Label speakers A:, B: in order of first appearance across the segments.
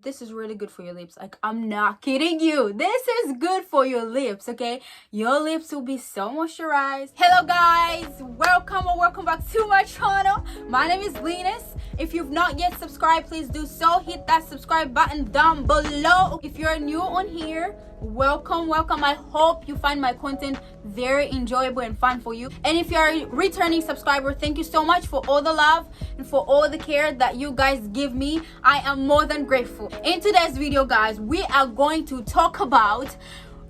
A: This is really good for your lips. Like, I'm not kidding you. This is good for your lips, okay? Your lips will be so moisturized. Hello guys, welcome or welcome back to my channel. My name is Linus. If you've not yet subscribed, please do so. Hit that subscribe button down below. If you're new on here, welcome. I hope you find my content very enjoyable and fun for you. And if you're a returning subscriber, thank you so much for all the love and for all the care that you guys give me. I am more than grateful. In today's video, guys, we are going to talk about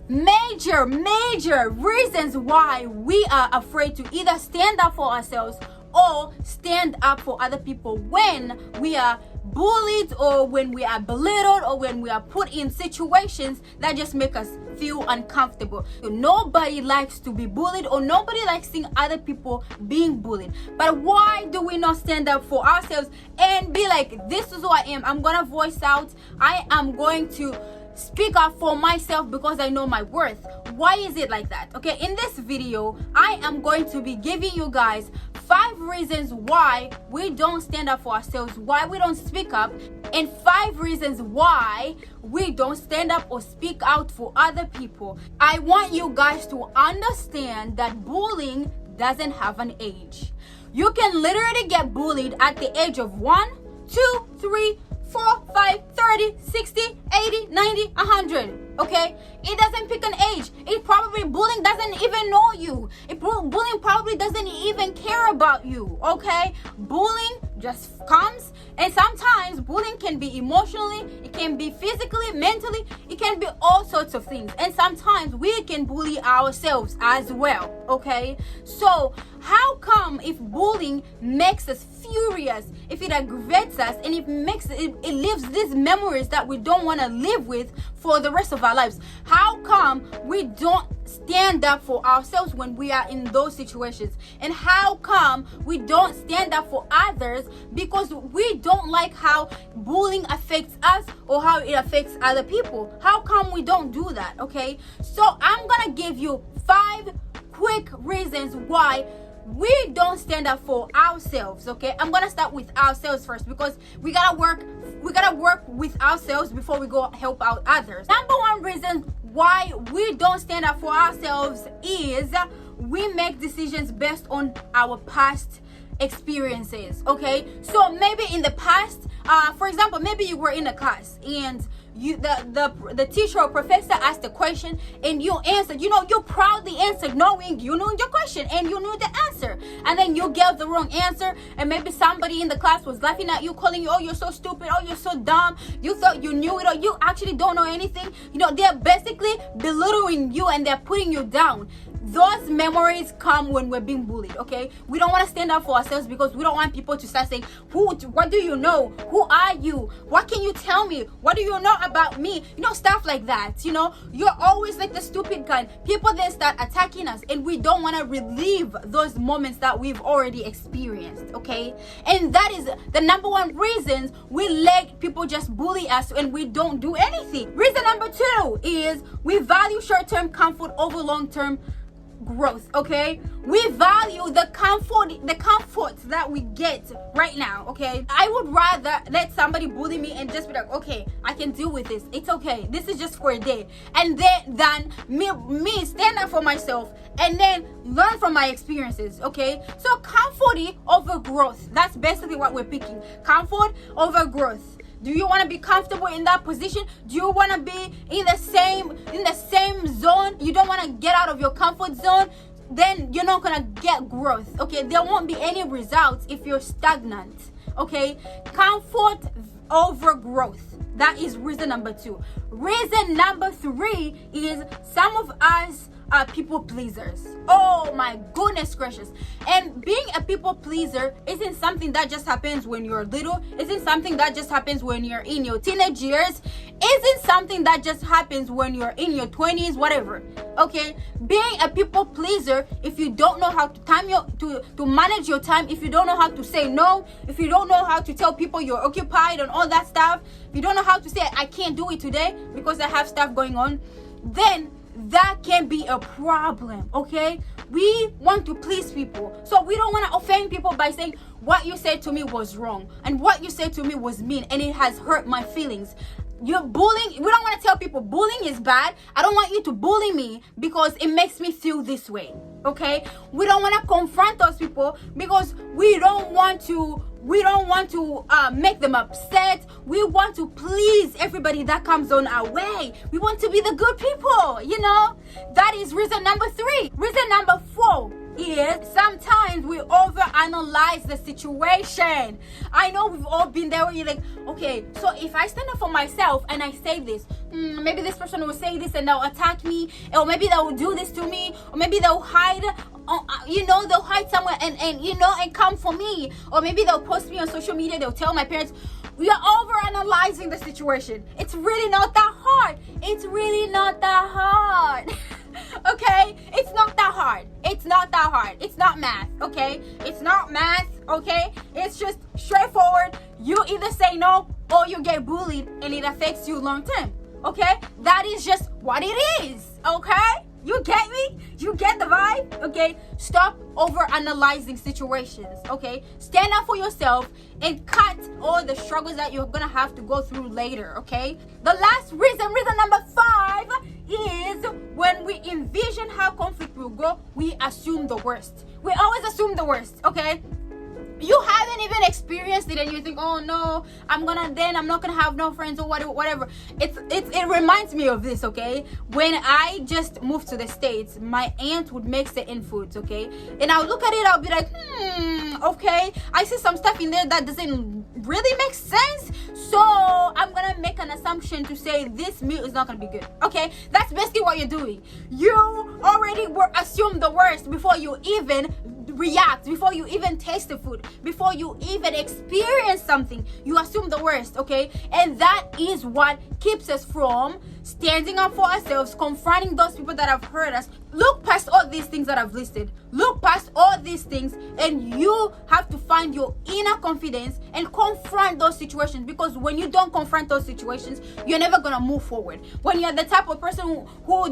A: major reasons why we are afraid to either stand up for ourselves or stand up for other people when we are bullied, or when we are belittled, or when we are put in situations that just make us feel uncomfortable. Nobody likes to be bullied, or nobody likes seeing other people being bullied. But why do we not stand up for ourselves and be like, this is who I am, I'm gonna voice out, I am going to speak up for myself because I know my worth? Why is it like that? Okay, in this video I am going to be giving you guys 5 reasons why we don't stand up for ourselves, why we don't speak up, and 5 reasons why we don't stand up or speak out for other people. I want you guys to understand that bullying doesn't have an age. You can literally get bullied at the age of 1, 2, 3, 4, 5, 30, 60, 80, 90, 100. Okay, it doesn't pick an age. Bullying doesn't even know you. Bullying probably doesn't even care about you. Okay, bullying just comes, and sometimes bullying can be emotionally, it can be physically, mentally, it can be all sorts of things, and sometimes we can bully ourselves as well. Okay, so how come if bullying makes us furious, if it aggravates us, and it leaves these memories that we don't want to live with for the rest of our lives, how come we don't stand up for ourselves when we are in those situations? And how come we don't stand up for others because we don't like how bullying affects us or how it affects other people? How come we don't do that? Okay, so I'm gonna give you 5 quick reasons why we don't stand up for ourselves. Okay, I'm gonna start with ourselves first, because we gotta work with ourselves before we go help out others. Number 1 reason why we don't stand up for ourselves is we make decisions based on our past experiences. Okay, so maybe in the past, for example, maybe you were in a class and the teacher or professor asked a question and you answered, you proudly answered knowing you knew your question and you knew the answer, and then you gave the wrong answer, and maybe somebody in the class was laughing at you, calling you, oh, you're so stupid, oh, you're so dumb, you thought you knew it, or you actually don't know anything. They're basically belittling you and they're putting you down. Those memories come when we're being bullied. Okay, we don't want to stand up for ourselves because we don't want people to start saying, what do you know, who are you, what can you tell me, what do you know about me, stuff like that. You're always like the stupid kind. People then start attacking us, and we don't want to relive those moments that we've already experienced. Okay, and that is the number 1 reason we let people just bully us and we don't do anything. Reason number 2 is we value short-term comfort over long-term growth. Okay, we value the comforts that we get right now. Okay, I would rather let somebody bully me and just be like, okay, I can deal with this, it's okay, this is just for a day, and then than me stand up for myself and then learn from my experiences. Okay, so comfort over growth, that's basically what we're picking. Comfort over growth. Do you want to be comfortable in that position? Do you want to be in the same zone? You don't want to get out of your comfort zone? Then you're not gonna get growth. Okay, there won't be any results if you're stagnant. Okay, comfort over growth. That is reason number 2. Reason number 3 is some of us are people pleasers. Oh my goodness gracious. And being a people pleaser isn't something that just happens when you're little, isn't something that just happens when you're in your teenage years, isn't something that just happens when you're in your 20s, whatever. Okay, being a people pleaser, if you don't know how to manage your time, if you don't know how to say no, if you don't know how to tell people you're occupied and all that stuff, if you don't know how to say I can't do it today because I have stuff going on, then that can be a problem. Okay, We want to please people. So we don't want to offend people by saying what you said to me was wrong and what you said to me was mean and it has hurt my feelings. You're bullying. We don't want to tell people bullying is bad. I don't want you to bully me because it makes me feel this way. Okay? We don't want to confront those people because we don't want to make them upset. We want to please everybody that comes on our way. We want to be the good people, you know? That is reason number 3. Reason number 4 is sometimes we overanalyze the situation. I know we've all been there where you're like, okay, so if I stand up for myself and I say this, maybe this person will say this and they'll attack me, or maybe they will do this to me, or maybe they'll hide, they'll hide somewhere and come for me, or maybe they'll post me on social media, they'll tell my parents. We are overanalyzing the situation. It's really not that hard. It's really not that hard. Okay? It's not that hard. It's not that hard. It's not math. Okay? It's not math. Okay? It's just straightforward. You either say no or you get bullied and it affects you long term. Okay? That is just what it is. Okay? You get me? You get the vibe? Okay? Stop over-analyzing situations. Okay? Stand up for yourself and cut all the struggles that you're gonna have to go through later. Okay? The last reason number 5, is when we envision how conflict will go, we assume the worst. We always assume the worst. Okay? You haven't even experienced it and you think, oh no, I'm not gonna have no friends or whatever. It reminds me of this, okay? When I just moved to the States, my aunt would make certain foods, okay? And I'll look at it, I'll be like, okay, I see some stuff in there that doesn't really make sense. So I'm gonna make an assumption to say this meal is not gonna be good. Okay? That's basically what you're doing. You already assume the worst before you even react, before you even taste the food, before you even experience something. You assume the worst, okay? And that is what keeps us from standing up for ourselves, confronting those people that have hurt us. Look past all these things that I've listed. Look past all these things, and you have to find your inner confidence and confront those situations, because when you don't confront those situations, you're never gonna move forward. When you're the type of person who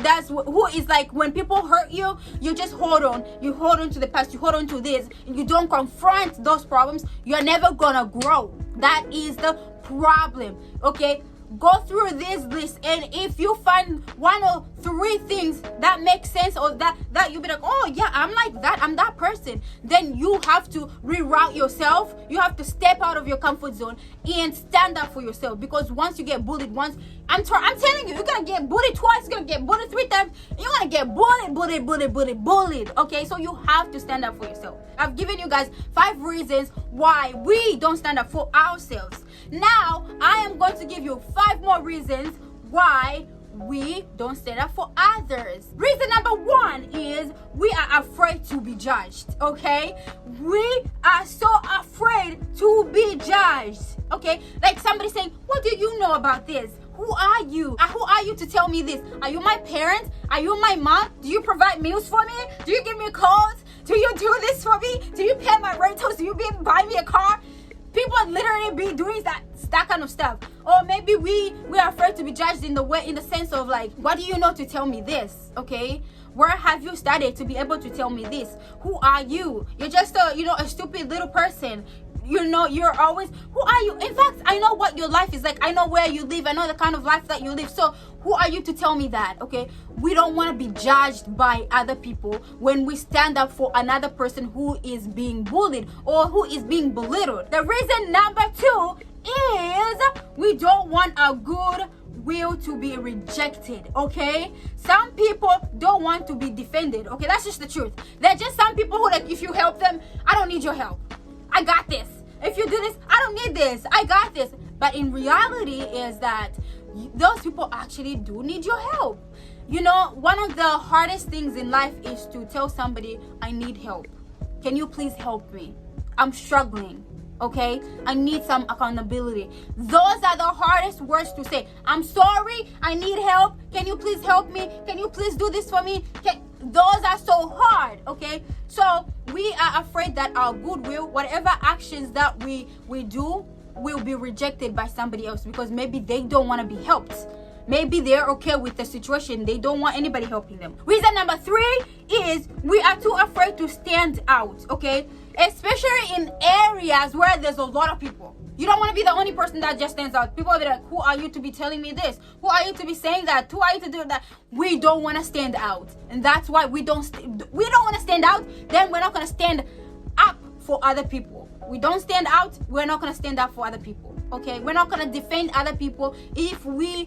A: is like, when people hurt you, you just hold on to the past, you hold on to this, and you don't confront those problems, you're never gonna grow. That is the problem. Okay? Go through this list, and if you find 1 or 3 things that make sense, or that you'll be like, oh yeah, I'm like that, I'm that person, then you have to reroute yourself. You have to step out of your comfort zone and stand up for yourself, because once you get bullied once, I'm telling you, you're gonna get bullied twice, you're gonna get bullied 3 times, you're gonna get bullied. Okay, so you have to stand up for yourself. I've given you guys 5 reasons why we don't stand up for ourselves. Now I am going to give you 5 more reasons why we don't stand up for others. Reason number 1 is we are afraid to be judged. Okay, we are so afraid to be judged. Okay, like somebody saying, what do you know about this? Who are you? Who are you to tell me this? Are you my parent? Are you my mom? Do you provide meals for me? Do you give me clothes? Do you do this for me? Do you pay my rentals? Do you buy me a car? People literally be doing that kind of stuff. Or maybe we are afraid to be judged in the sense of like, what do you know to tell me this? Okay, where have you studied to be able to tell me this? Who are you? You're just a stupid little person. You're always, who are you? In fact, I know what your life is like. I know where you live. I know the kind of life that you live. So who are you to tell me that? Okay, we don't want to be judged by other people when we stand up for another person who is being bullied or who is being belittled. The reason number 2 is we don't want our good will to be rejected. Okay, some people don't want to be defended. Okay, that's just the truth. There are just some people who, like, if you help them, I don't need your help, I got this. If you do this, I don't need this, I got this. But in reality is that those people actually do need your help. One of the hardest things in life is to tell somebody, I need help. Can you please help me? I'm struggling. Okay, I need some accountability. Those are the hardest words to say. I'm sorry, I need help. Can you please help me? Can you please do this for me? Those are so hard. Okay, so we are afraid that our goodwill, whatever actions that we do, will be rejected by somebody else, because maybe they don't want to be helped. maybe they're okay with the situation. They don't want anybody helping them. Reason number 3 is we are too afraid to stand out, okay? Especially in areas where there's a lot of people. You don't want to be the only person that just stands out. People will be like, who are you to be telling me this? Who are you to be saying that? Who are you to do that? We don't want to stand out. And that's why we don't want to stand out. Then we're not going to stand up for other people. We don't stand out. We're not going to stand up for other people. Okay, we're not gonna defend other people if we're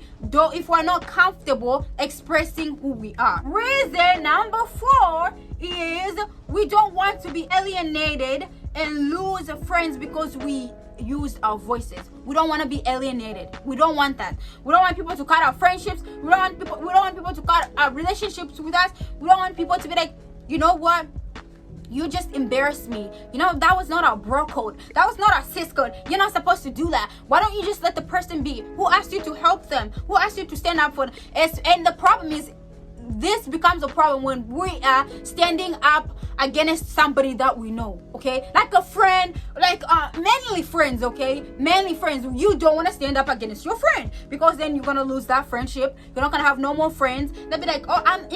A: not comfortable expressing who we are. Reason number 4 is we don't want to be alienated and lose friends because we use our voices. We don't want to be alienated. We don't want that. We don't want people to cut our friendships. We don't want people to cut our relationships with us. We don't want people to be like, you know what? You just embarrassed me. You know, that was not our bro code. That was not our sis code. You're not supposed to do that. Why don't you just let the person be? Who asked you to help them? Who asked you to stand up for them? And the problem is, this becomes a problem when we are standing up against somebody that we know, okay? Like a friend, like manly friends, okay? Manly friends. You don't want to stand up against your friend because then you're gonna lose that friendship. You're not gonna have no more friends. They'll be like, oh, I'm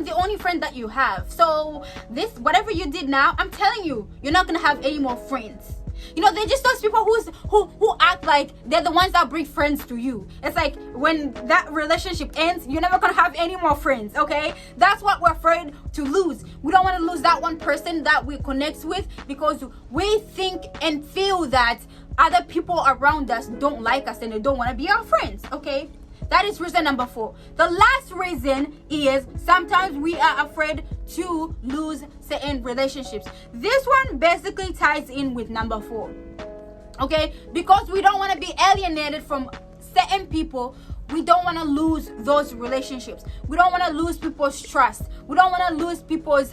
A: the only friend that you have. So this, whatever you did now, I'm telling you, you're not gonna have any more friends. You know, they're just those people who act like they're the ones that bring friends to you. It's like when that relationship ends, you're never gonna have any more friends, okay? That's what we're afraid to lose. We don't want to lose that one person that we connect with because we think and feel that other people around us don't like us and they don't want to be our friends, okay? That is reason number 4. The last reason is sometimes we are afraid to lose certain relationships. This one basically ties in with number 4. Okay? Because we don't want to be alienated from certain people. We don't want to lose those relationships. We don't want to lose people's trust. We don't want to lose people's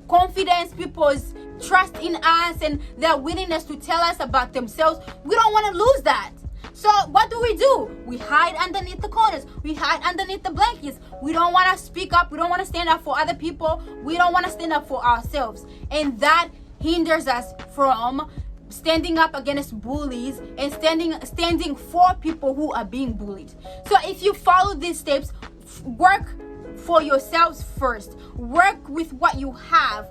A: confidence, people's trust in us and their willingness to tell us about themselves. We don't want to lose that. So what do? We hide underneath the corners. We hide underneath the blankets. We don't want to speak up. We don't want to stand up for other people. We don't want to stand up for ourselves. And that hinders us from standing up against bullies and standing for people who are being bullied. So if you follow these steps, work for yourselves first. Work with what you have.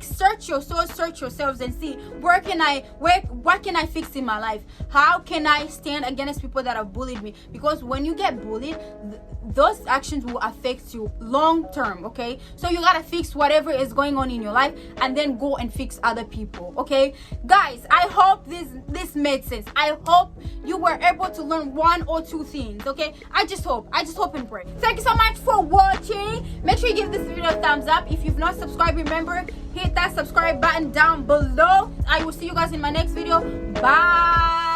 A: Search your soul, search yourselves and see what can I fix in my life? How can I stand against people that have bullied me? Because when you get bullied, those actions will affect you long term, okay? So you gotta fix whatever is going on in your life and then go and fix other people, okay? Guys, I hope this made sense. I hope you were able to learn 1 or 2 things, okay? I just hope and pray. Thank you so much for watching. Make sure you give this video a thumbs up. If you've not subscribed, remember, hit that subscribe button down below. I will see you guys in my next video. Bye.